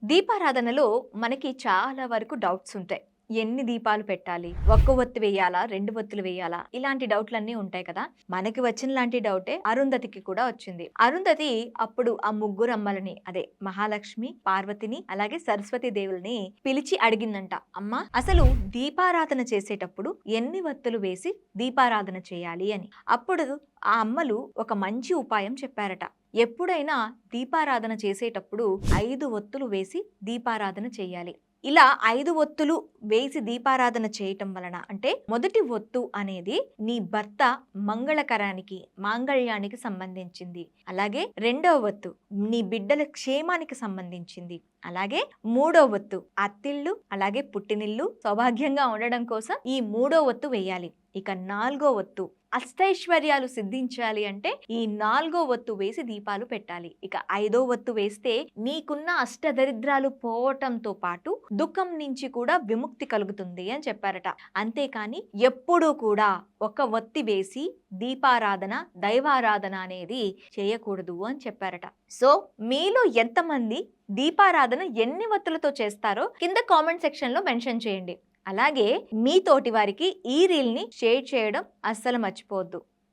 దీపారాధనలో మనకి చాలా వరకు డౌట్స్ ఉంటాయి. ఎన్ని దీపాలు పెట్టాలి? ఒక్క ఒత్తి వేయాలా? 2 ఒత్తులు వేయాలా? ఇలాంటి డౌట్‌లన్నీ ఉంటాయి కదా! మనకి వచ్చిన లాంటి డౌటే అరుంధతికి కూడా వచ్చింది. అరుంధతి అప్పుడు ఆ ముగ్గురు అమ్మలని అదే మహాలక్ష్మి, పార్వతిని అలాగే సరస్వతి దేవుల్ని పిలిచి అడిగిందంట. అమ్మ అసలు దీపారాధన చేసేటప్పుడు ఎన్ని వత్తులు వేసి దీపారాధన చేయాలి అని. అప్పుడు ఆ అమ్మలు ఒక మంచి ఉపాయం చెప్పారట. ఎప్పుడైనా దీపారాధన చేసేటప్పుడు 5 ఒత్తులు వేసి దీపారాధన చేయాలి. ఇలా 5 ఒత్తులు వేసి దీపారాధన చేయటం వలన అంటే మొదటి ఒత్తు అనేది నీ భర్త మంగళకరానికి మాంగళ్యానికి సంబంధించింది. అలాగే రెండవ ఒత్తు నీ బిడ్డల క్షేమానికి సంబంధించింది. అలాగే మూడో ఒత్తు అత్తిళ్ళు అలాగే పుట్టినిల్లు సౌభాగ్యంగా ఉండడం కోసం ఈ మూడో ఒత్తు వేయాలి. ఇక నాలుగో ఒత్తు అష్టైశ్వర్యాలు సిద్ధించాలి అంటే ఈ నాలుగో ఒత్తు వేసి దీపాలు పెట్టాలి. ఇక ఐదో ఒత్తు వేస్తే నీకున్న అష్టదరిద్రాలు పోవటంతో పాటు దుఃఖం నుంచి కూడా విముక్తి కలుగుతుంది అని చెప్పారట. అంతేకాని ఎప్పుడూ కూడా ఒక ఒత్తి వేసి దీపారాధన దైవారాధన అనేది చేయకూడదు అని చెప్పారట. సో మీలో ఎంతమంది దీపారాధన ఎన్ని ఒత్తులతో చేస్తారో కింద కామెంట్ సెక్షన్ లో మెన్షన్ చేయండి. అలాగే మీ తోటి వారికి ఈ రీల్ ని షేర్ చేయడం అస్సలు మర్చిపోవద్దు.